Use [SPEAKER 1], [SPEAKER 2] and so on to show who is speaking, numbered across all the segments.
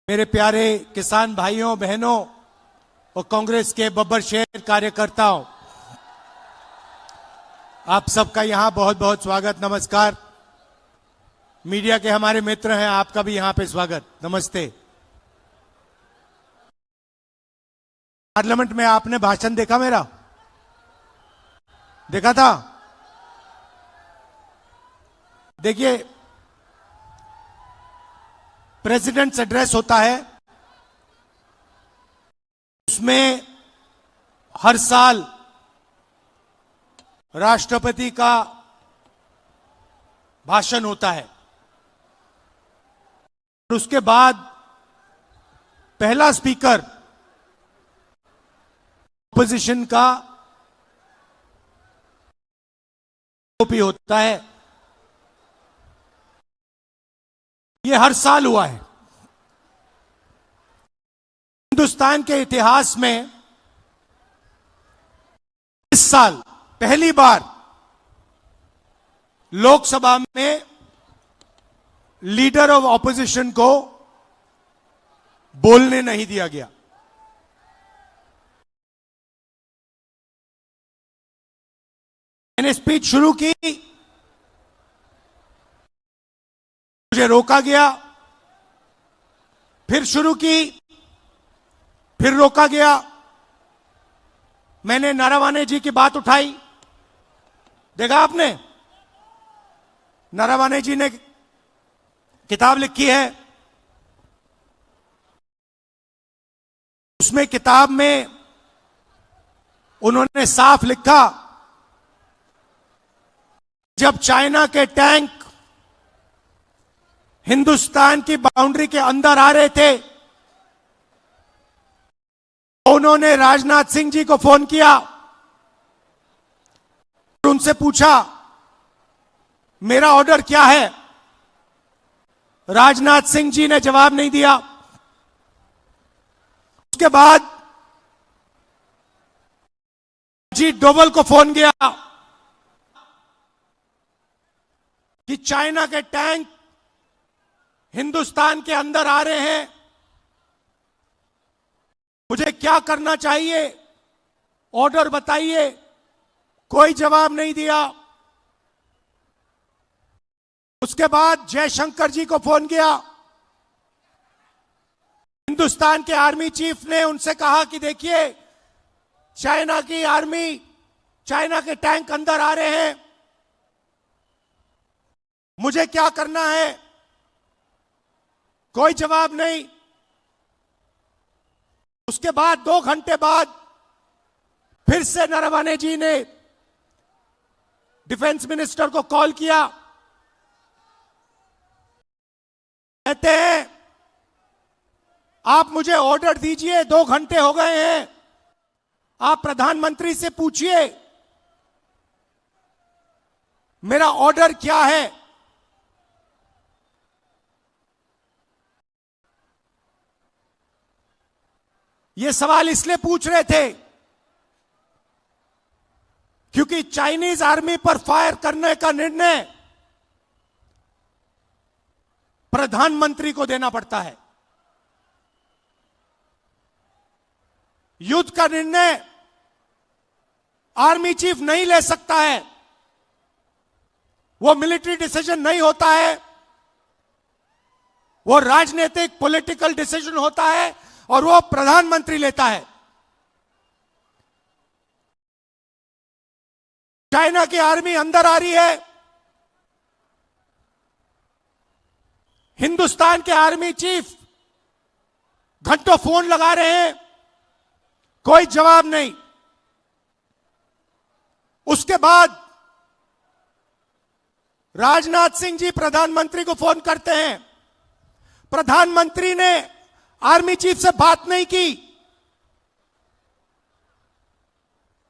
[SPEAKER 1] मेरे प्यारे किसान भाइयों बहनों और कांग्रेस के बब्बर शेर कार्यकर्ताओं, आप सबका यहां बहुत बहुत स्वागत, नमस्कार। मीडिया के हमारे मित्र हैं, आपका भी यहां पे स्वागत, नमस्ते। पार्लियामेंट में आपने भाषण देखा मेरा? देखा था? देखिए, प्रेसिडेंट्स एड्रेस होता है, उसमें हर साल राष्ट्रपति का भाषण होता है और उसके बाद पहला स्पीकर अपोजिशन का ओपी होता है। ये हर साल हुआ है। हिंदुस्तान के इतिहास में इस साल पहली बार लोकसभा में लीडर ऑफ ऑपोजिशन को बोलने नहीं दिया गया। मैंने स्पीच शुरू की, मुझे रोका गया, फिर शुरू की, फिर रोका गया। मैंने नारावाने जी की बात उठाई, देखा आपने? नारावाने जी ने किताब लिखी है, उसमें किताब में उन्होंने साफ लिखा, जब चाइना के टैंक हिंदुस्तान की बाउंड्री के अंदर आ रहे थे, उन्होंने राजनाथ सिंह जी को फोन किया और उनसे पूछा मेरा ऑर्डर क्या है। राजनाथ सिंह जी ने जवाब नहीं दिया। उसके बाद जी डोवल को फोन किया कि चाइना के टैंक हिंदुस्तान के अंदर आ रहे हैं, मुझे क्या करना चाहिए, ऑर्डर बताइए। कोई जवाब नहीं दिया। उसके बाद जयशंकर जी को फोन किया, हिंदुस्तान के आर्मी चीफ ने उनसे कहा कि देखिए, चाइना की आर्मी, चाइना के टैंक अंदर आ रहे हैं, मुझे क्या करना है। कोई जवाब नहीं। उसके बाद 2 घंटे बाद फिर से नारावाने जी ने डिफेंस मिनिस्टर को कॉल किया। कहते हैं आप मुझे ऑर्डर दीजिए, 2 घंटे हो गए हैं, आप प्रधानमंत्री से पूछिए मेरा ऑर्डर क्या है। ये सवाल इसलिए पूछ रहे थे क्योंकि चाइनीज आर्मी पर फायर करने का निर्णय प्रधानमंत्री को देना पड़ता है। युद्ध का निर्णय आर्मी चीफ नहीं ले सकता है, वो मिलिट्री डिसीजन नहीं होता है, वो राजनीतिक पॉलिटिकल डिसीजन होता है और वो प्रधानमंत्री लेता है। चाइना की आर्मी अंदर आ रही है, हिंदुस्तान के आर्मी चीफ घंटों फोन लगा रहे हैं, कोई जवाब नहीं। उसके बाद राजनाथ सिंह जी प्रधानमंत्री को फोन करते हैं, प्रधानमंत्री ने आर्मी चीफ से बात नहीं की,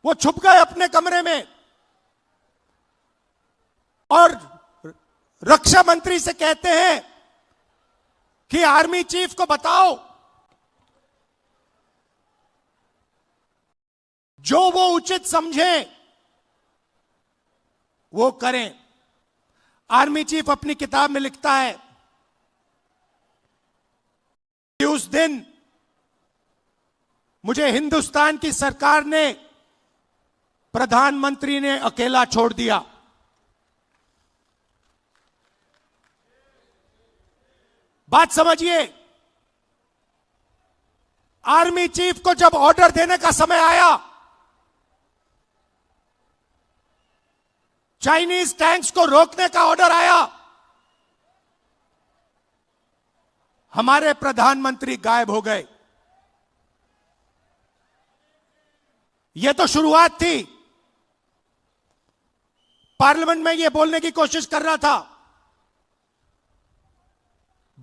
[SPEAKER 1] वो छुप गए अपने कमरे में और रक्षा मंत्री से कहते हैं कि आर्मी चीफ को बताओ जो वो उचित समझे वो करें। आर्मी चीफ अपनी किताब में लिखता है कि उस दिन मुझे हिंदुस्तान की सरकार ने, प्रधानमंत्री ने अकेला छोड़ दिया। बात समझिए, आर्मी चीफ को जब ऑर्डर देने का समय आया, चाइनीज टैंक्स को रोकने का ऑर्डर आया, हमारे प्रधानमंत्री गायब हो गए। यह तो शुरुआत थी। पार्लियामेंट में यह बोलने की कोशिश कर रहा था,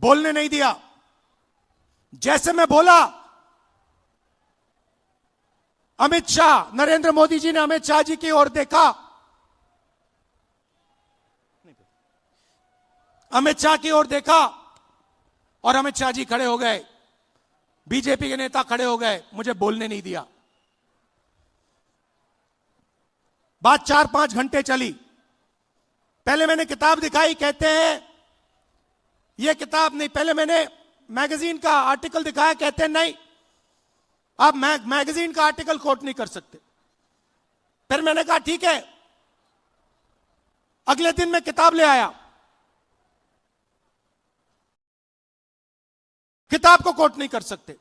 [SPEAKER 1] बोलने नहीं दिया। जैसे मैं बोला, अमित शाह, नरेंद्र मोदी जी ने अमित शाह जी की ओर देखा, अमित शाह की ओर देखा और अमित शाह जी खड़े हो गए, बीजेपी के नेता खड़े हो गए, मुझे बोलने नहीं दिया। बात 4-5 घंटे चली। पहले मैंने किताब दिखाई, कहते हैं यह किताब नहीं, पहले मैंने मैगजीन का आर्टिकल दिखाया, कहते हैं नहीं आप मैगजीन का आर्टिकल कोट नहीं कर सकते। फिर मैंने कहा ठीक है, अगले दिन मैं किताब ले आया, किताब को कोट नहीं कर सकते।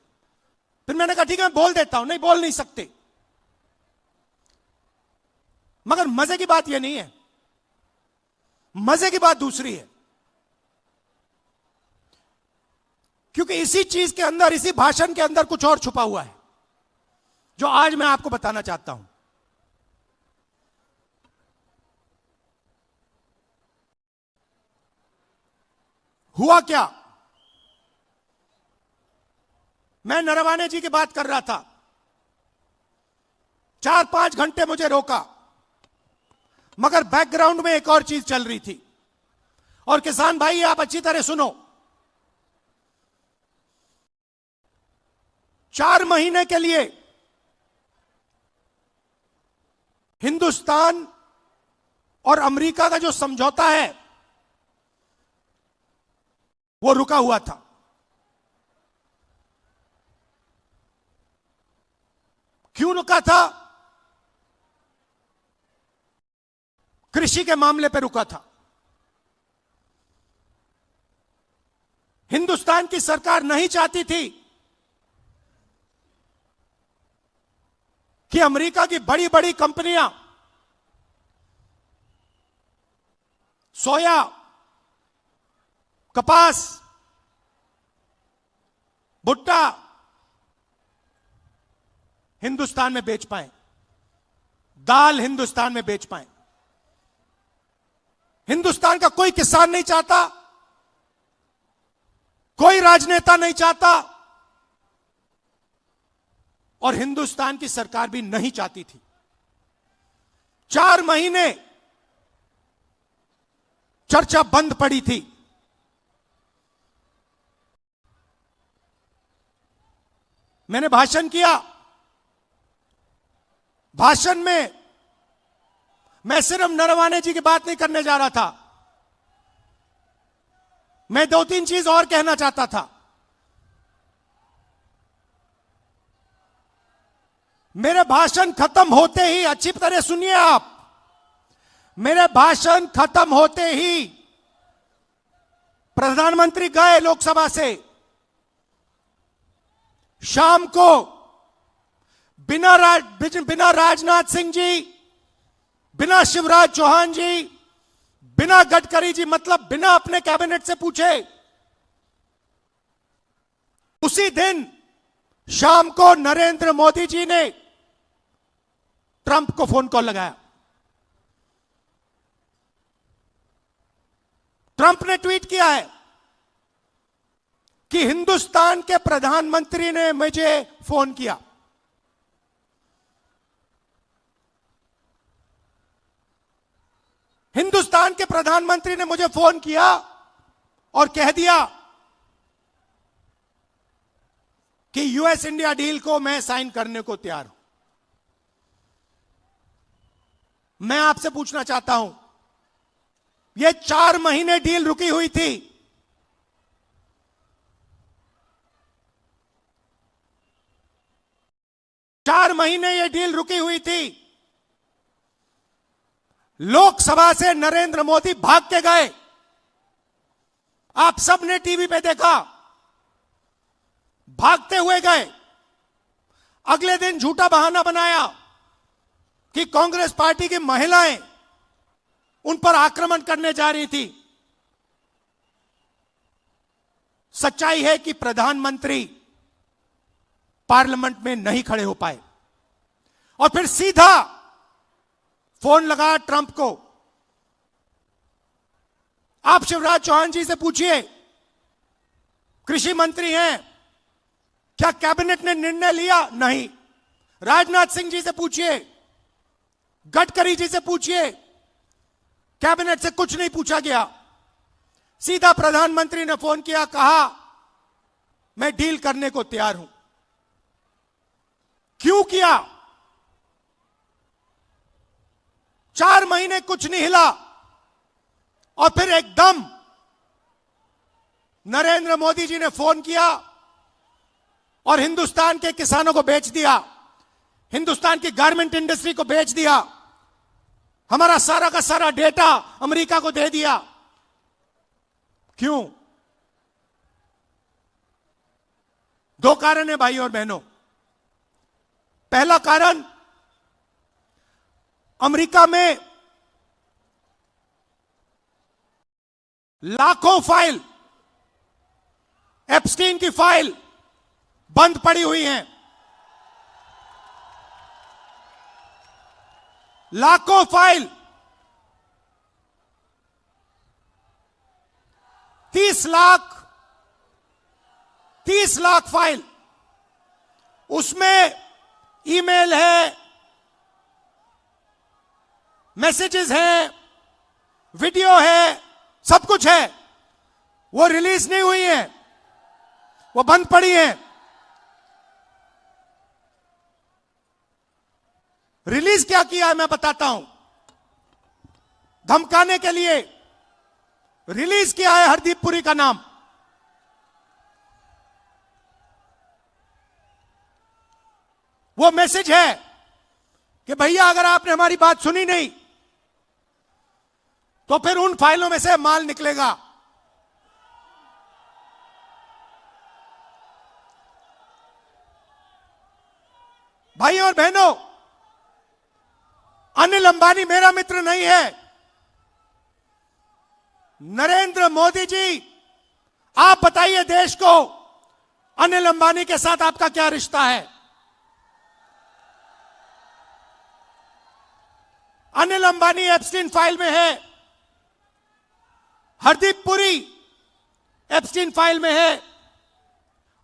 [SPEAKER 1] फिर मैंने कहा ठीक है मैं बोल देता हूं, नहीं बोल नहीं सकते। मगर मजे की बात यह नहीं है, मजे की बात दूसरी है। क्योंकि इसी चीज के अंदर, इसी भाषण के अंदर कुछ और छुपा हुआ है, जो आज मैं आपको बताना चाहता हूं। हुआ क्या, मैं नरवाने जी की बात कर रहा था, 4-5 घंटे मुझे रोका, मगर बैकग्राउंड में एक और चीज चल रही थी। और किसान भाई आप अच्छी तरह सुनो, 4 महीने के लिए हिंदुस्तान और अमेरिका का जो समझौता है वो रुका हुआ था। क्यों रुका था? कृषि के मामले पर रुका था। हिंदुस्तान की सरकार नहीं चाहती थी कि अमेरिका की बड़ी बड़ी कंपनियां सोया, कपास, भुट्टा हिंदुस्तान में बेच पाए, दाल हिंदुस्तान में बेच पाए। हिंदुस्तान का कोई किसान नहीं चाहता, कोई राजनेता नहीं चाहता, और हिंदुस्तान की सरकार भी नहीं चाहती थी। 4 महीने चर्चा बंद पड़ी थी। मैंने भाषण किया, भाषण में मैं सिर्फ नरवाने जी की बात नहीं करने जा रहा था, मैं 2-3 चीज और कहना चाहता था। मेरे भाषण खत्म होते ही, अच्छी तरह सुनिए आप, मेरे भाषण खत्म होते ही प्रधानमंत्री गए लोकसभा से। शाम को बिना राजनाथ सिंह जी, बिना शिवराज चौहान जी, बिना गडकरी जी, मतलब बिना अपने कैबिनेट से पूछे, उसी दिन शाम को नरेंद्र मोदी जी ने ट्रंप को फोन कॉल लगाया। ट्रंप ने ट्वीट किया है कि हिंदुस्तान के प्रधानमंत्री ने मुझे फोन किया। हिंदुस्तान के प्रधानमंत्री ने मुझे फोन किया और कह दिया कि यूएस इंडिया डील को मैं साइन करने को तैयार हूं। मैं आपसे पूछना चाहता हूं, यह 4 महीने डील रुकी हुई थी, 4 महीने यह डील रुकी हुई थी। लोकसभा से नरेंद्र मोदी भाग के गए। आप सबने टीवी पे देखा, भागते हुए गए। अगले दिन झूठा बहाना बनाया कि कांग्रेस पार्टी की महिलाएं उन पर आक्रमण करने जा रही थी। सच्चाई है कि प्रधानमंत्री पार्लियामेंट में नहीं खड़े हो पाए और फिर सीधा फोन लगा ट्रंप को। आप शिवराज चौहान जी से पूछिए, कृषि मंत्री हैं, क्या कैबिनेट ने निर्णय लिया? नहीं। राजनाथ सिंह जी से पूछिए, गडकरी जी से पूछिए, कैबिनेट से कुछ नहीं पूछा गया। सीधा प्रधानमंत्री ने फोन किया, कहा मैं डील करने को तैयार हूं। क्यों किया? 4 महीने कुछ नहीं हिला और फिर एकदम नरेंद्र मोदी जी ने फोन किया और हिंदुस्तान के किसानों को बेच दिया, हिंदुस्तान की गारमेंट इंडस्ट्री को बेच दिया, हमारा सारा का सारा डेटा अमेरिका को दे दिया। क्यों? 2 कारण है भाई और बहनों। पहला कारण, अमेरिका में लाखों फाइल, एप्स्टीन की फाइल बंद पड़ी हुई हैं। लाखों फाइल, 30 लाख फाइल, उसमें ईमेल है, मैसेजेस हैं, वीडियो है, सब कुछ है। वो रिलीज नहीं हुई है, वो बंद पड़ी है। रिलीज क्या किया है मैं बताता हूं। धमकाने के लिए रिलीज किया है हरदीप पुरी का नाम। वो मैसेज है कि भैया अगर आपने हमारी बात सुनी नहीं तो फिर उन फाइलों में से माल निकलेगा। भाई और बहनों, अनिल अंबानी मेरा मित्र नहीं है। नरेंद्र मोदी जी, आप बताइए देश को, अनिल अंबानी के साथ आपका क्या रिश्ता है? अनिल अंबानी एप्स्टीन फाइल में है, हरदीप पुरी एप्स्टीन फाइल में है,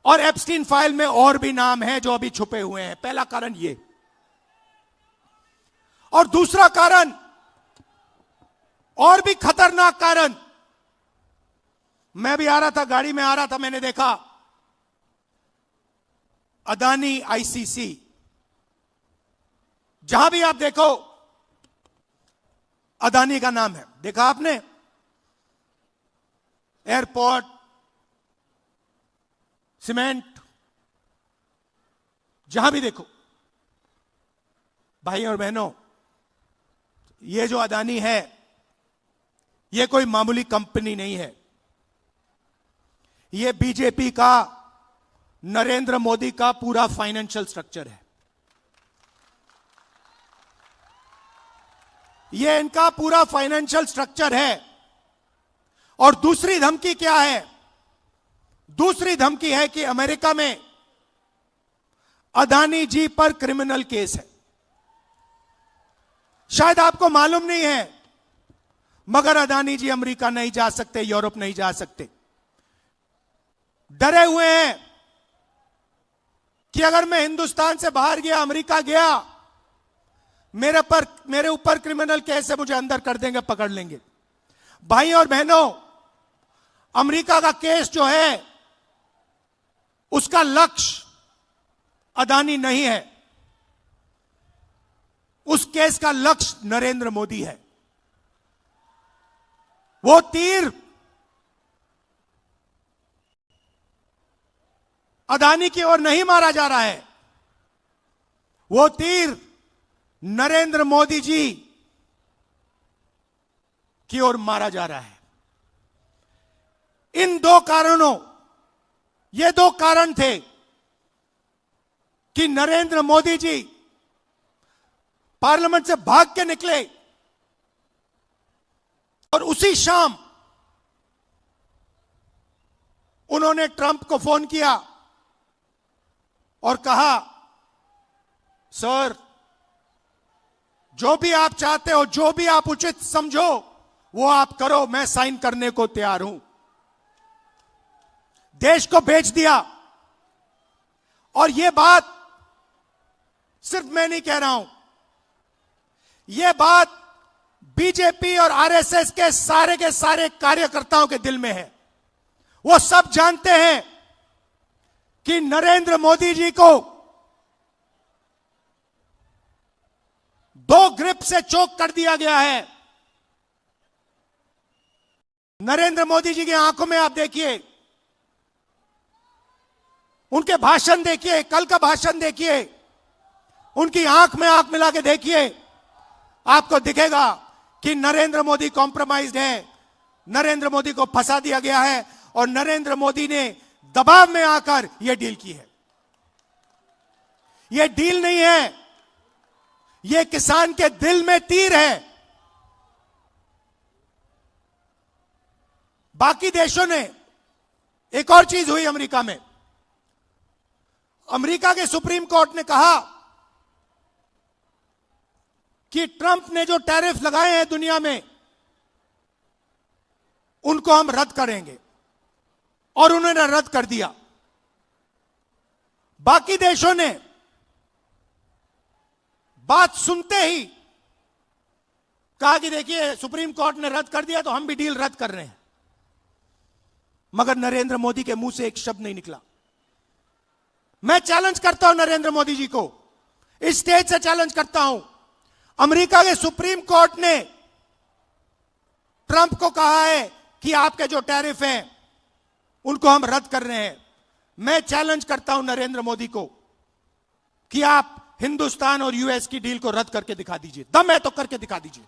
[SPEAKER 1] और एप्स्टीन फाइल में और भी नाम है जो अभी छुपे हुए हैं। पहला कारण ये। और दूसरा कारण, और भी खतरनाक कारण, मैं भी आ रहा था, गाड़ी में आ रहा था, मैंने देखा अदानी आईसीसी, जहां भी आप देखो अदानी का नाम है। देखा आपने? एयरपोर्ट, सीमेंट, जहां भी देखो। भाई और बहनों, ये जो अदानी है, ये कोई मामूली कंपनी नहीं है। ये बीजेपी का, नरेंद्र मोदी का पूरा फाइनेंशियल स्ट्रक्चर है। ये इनका पूरा फाइनेंशियल स्ट्रक्चर है। और दूसरी धमकी क्या है? दूसरी धमकी है कि अमेरिका में अदानी जी पर क्रिमिनल केस है। शायद आपको मालूम नहीं है, मगर अदानी जी अमेरिका नहीं जा सकते, यूरोप नहीं जा सकते। डरे हुए हैं कि अगर मैं हिंदुस्तान से बाहर गया, अमेरिका गया, मेरे ऊपर क्रिमिनल केस है, मुझे अंदर कर देंगे, पकड़ लेंगे। भाई और बहनों, अमेरिका का केस जो है, उसका लक्ष्य अदानी नहीं है। उस केस का लक्ष्य नरेंद्र मोदी है। वो तीर अदानी की ओर नहीं मारा जा रहा है, वो तीर नरेंद्र मोदी जी की ओर मारा जा रहा है। इन दो कारणों, ये दो कारण थे कि नरेंद्र मोदी जी पार्लियामेंट से भाग के निकले और उसी शाम उन्होंने ट्रंप को फोन किया और कहा, सर जो भी आप चाहते हो, जो भी आप उचित समझो वो आप करो, मैं साइन करने को तैयार हूं। देश को बेच दिया। और यह बात सिर्फ मैं नहीं कह रहा हूं, यह बात बीजेपी और आरएसएस के सारे कार्यकर्ताओं के दिल में है। वो सब जानते हैं कि नरेंद्र मोदी जी को दो ग्रिप से चोक कर दिया गया है। नरेंद्र मोदी जी की आंखों में आप देखिए, उनके भाषण देखिए, कल का भाषण देखिए, उनकी आंख में आंख मिला के देखिए, आपको दिखेगा कि नरेंद्र मोदी कॉम्प्रोमाइज्ड है, नरेंद्र मोदी को फंसा दिया गया है और नरेंद्र मोदी ने दबाव में आकर यह डील की है। यह डील नहीं है, यह किसान के दिल में तीर है। बाकी देशों ने, एक और चीज हुई अमेरिका में, अमेरिका के सुप्रीम कोर्ट ने कहा कि ट्रंप ने जो टैरिफ लगाए हैं दुनिया में, उनको हम रद्द करेंगे, और उन्होंने रद्द कर दिया। बाकी देशों ने बात सुनते ही कहा कि देखिए सुप्रीम कोर्ट ने रद्द कर दिया तो हम भी डील रद्द कर रहे हैं। मगर नरेंद्र मोदी के मुंह से एक शब्द नहीं निकला। मैं चैलेंज करता हूं नरेंद्र मोदी जी को, इस स्टेज से चैलेंज करता हूं। अमेरिका के सुप्रीम कोर्ट ने ट्रंप को कहा है कि आपके जो टैरिफ हैं उनको हम रद्द कर रहे हैं। मैं चैलेंज करता हूं नरेंद्र मोदी को कि आप हिंदुस्तान और यूएस की डील को रद्द करके दिखा दीजिए। दम है तो करके दिखा दीजिए।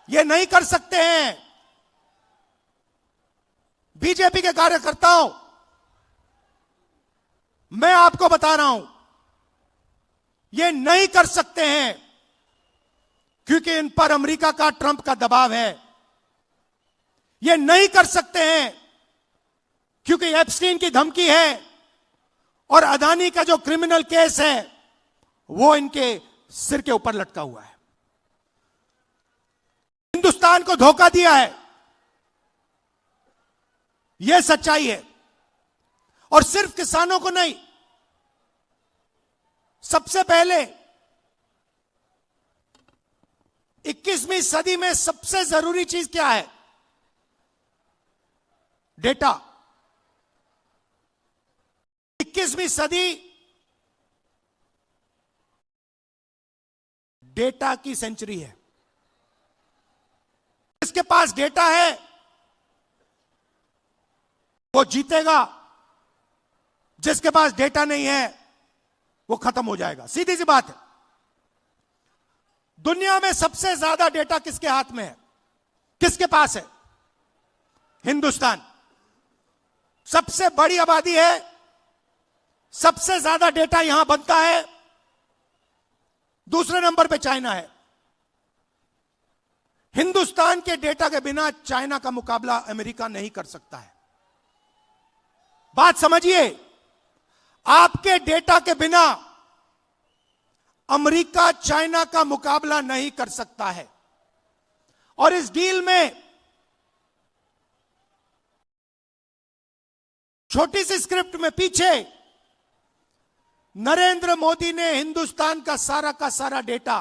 [SPEAKER 1] ये नहीं कर सकते हैं। बीजेपी के कार्यकर्ताओं, मैं आपको बता रहा हूं, ये नहीं कर सकते हैं क्योंकि इन पर अमेरिका का, ट्रंप का दबाव है। ये नहीं कर सकते हैं क्योंकि एप्स्टीन की धमकी है और अदानी का जो क्रिमिनल केस है वो इनके सिर के ऊपर लटका हुआ है। हिंदुस्तान को धोखा दिया है, यह सच्चाई है। और सिर्फ किसानों को नहीं, सबसे पहले 21वीं सदी में सबसे जरूरी चीज क्या है? डेटा। 21वीं सदी डेटा की सेंचुरी है। जिसके पास डेटा है वो जीतेगा, जिसके पास डेटा नहीं है वो खत्म हो जाएगा। सीधी सी बात है। दुनिया में सबसे ज्यादा डेटा किसके हाथ में है? किसके पास है? हिंदुस्तान। सबसे बड़ी आबादी है, सबसे ज्यादा डेटा यहां बनता है। दूसरे नंबर पे चाइना है। हिंदुस्तान के डेटा के बिना चाइना का मुकाबला अमेरिका नहीं कर सकता है। बात समझिए, आपके डेटा के बिना अमेरिका चाइना का मुकाबला नहीं कर सकता है। और इस डील में छोटी सी स्क्रिप्ट में पीछे नरेंद्र मोदी ने हिंदुस्तान का सारा डेटा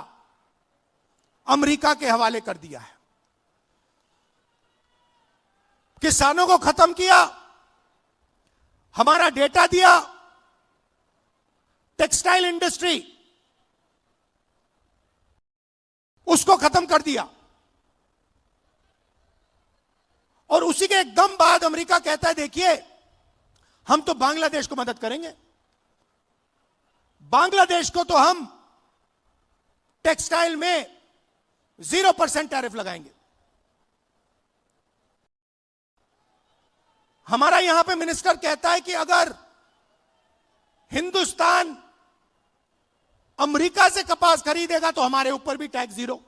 [SPEAKER 1] अमेरिका के हवाले कर दिया है। किसानों को खत्म किया, हमारा डेटा दिया, टेक्सटाइल इंडस्ट्री उसको खत्म कर दिया। और उसी के एकदम बाद अमेरिका कहता है देखिए हम तो बांग्लादेश को मदद करेंगे, बांग्लादेश को तो हम टेक्सटाइल में 0% टैरिफ लगाएंगे। हमारा यहां पे मिनिस्टर कहता है कि अगर हिंदुस्तान अमेरिका से कपास खरीदेगा तो हमारे ऊपर भी टैक्स 0।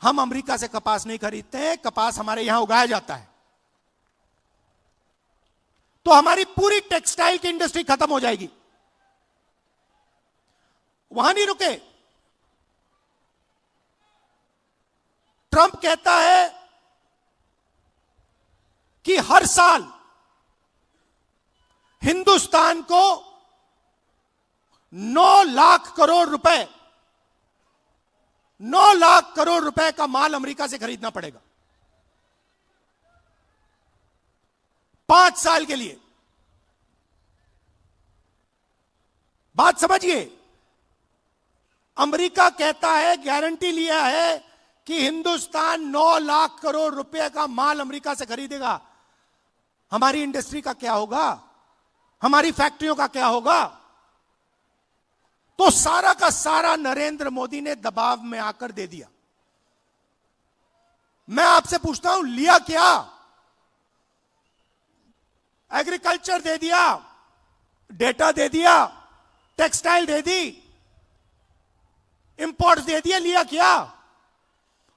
[SPEAKER 1] हम अमेरिका से कपास नहीं खरीदते हैं, कपास हमारे यहां उगाया जाता है। तो हमारी पूरी टेक्सटाइल की इंडस्ट्री खत्म हो जाएगी। वहां नहीं रुके, ट्रंप कहता है कि हर साल हिंदुस्तान को 9 लाख करोड़ रुपए 9 लाख करोड़ रुपए का माल अमेरिका से खरीदना पड़ेगा 5 साल के लिए। बात समझिए, अमेरिका कहता है, गारंटी लिया है कि हिंदुस्तान 9 लाख करोड़ रुपए का माल अमेरिका से खरीदेगा। हमारी इंडस्ट्री का क्या होगा? हमारी फैक्ट्रियों का क्या होगा? तो सारा का सारा नरेंद्र मोदी ने दबाव में आकर दे दिया। मैं आपसे पूछता हूं, लिया क्या? एग्रीकल्चर दे दिया, डेटा दे दिया, टेक्सटाइल दे दी, इंपोर्ट्स दे दिया, लिया क्या?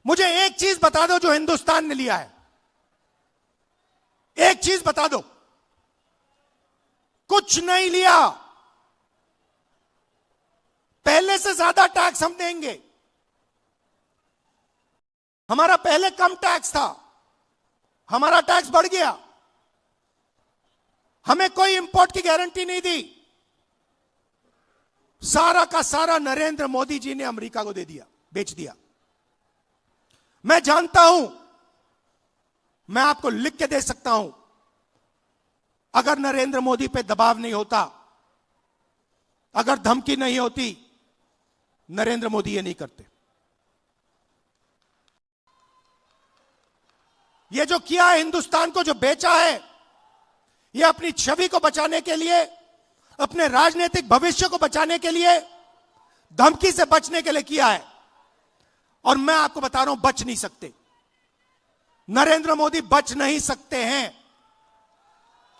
[SPEAKER 1] मुझे एक चीज बता दो जो हिंदुस्तान ने लिया है। एक चीज बता दो। कुछ नहीं लिया। पहले से ज्यादा टैक्स हम देंगे। हमारा पहले कम टैक्स था, हमारा टैक्स बढ़ गया। हमें कोई इंपोर्ट की गारंटी नहीं दी। सारा का सारा नरेंद्र मोदी जी ने अमेरिका को दे दिया, बेच दिया। मैं जानता हूं, मैं आपको लिख के दे सकता हूं, अगर नरेंद्र मोदी पे दबाव नहीं होता, अगर धमकी नहीं होती, नरेंद्र मोदी ये नहीं करते। ये जो किया है, हिंदुस्तान को जो बेचा है, ये अपनी छवि को बचाने के लिए, अपने राजनीतिक भविष्य को बचाने के लिए, धमकी से बचने के लिए किया है। और मैं आपको बता रहा हूं, बच नहीं सकते। नरेंद्र मोदी बच नहीं सकते हैं।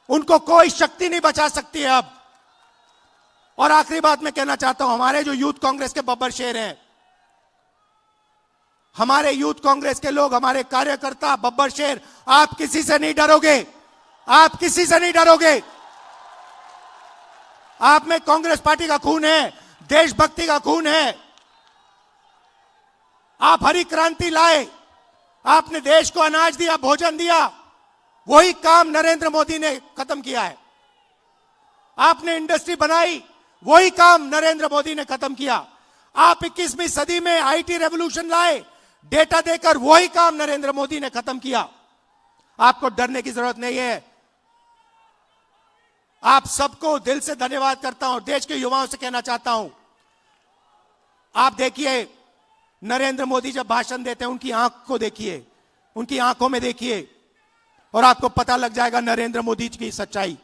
[SPEAKER 1] उनको कोई शक्ति नहीं बचा सकती है अब। और आखिरी बात मैं कहना चाहता हूं, हमारे जो यूथ कांग्रेस के बब्बर शेर हैं, हमारे यूथ कांग्रेस के लोग, हमारे कार्यकर्ता बब्बर शेर, आप किसी से नहीं डरोगे। आप किसी से नहीं डरोगे। आप में कांग्रेस पार्टी का खून है, देशभक्ति का खून है। आप हरी क्रांति लाए, आपने देश को अनाज दिया, भोजन दिया। वही काम नरेंद्र मोदी ने खत्म किया है। आपने इंडस्ट्री बनाई, वही काम नरेंद्र मोदी ने खत्म किया। आप 21वीं सदी में आईटी रेवोल्यूशन लाए, डेटा देकर, वही काम नरेंद्र मोदी ने खत्म किया। आपको डरने की जरूरत नहीं है। आप सबको दिल से धन्यवाद करता हूं। देश के युवाओं से कहना चाहता हूं, आप देखिए, नरेंद्र मोदी जब भाषण देते हैं, उनकी आंख को देखिए, उनकी आंखों में देखिए, और आपको पता लग जाएगा नरेंद्र मोदी जी की सच्चाई।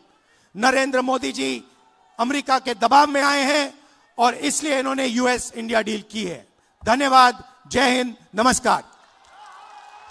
[SPEAKER 1] नरेंद्र मोदी जी अमेरिका के दबाव में आए हैं और इसलिए इन्होंने यूएस इंडिया डील की है। धन्यवाद। जय हिंद। नमस्कार।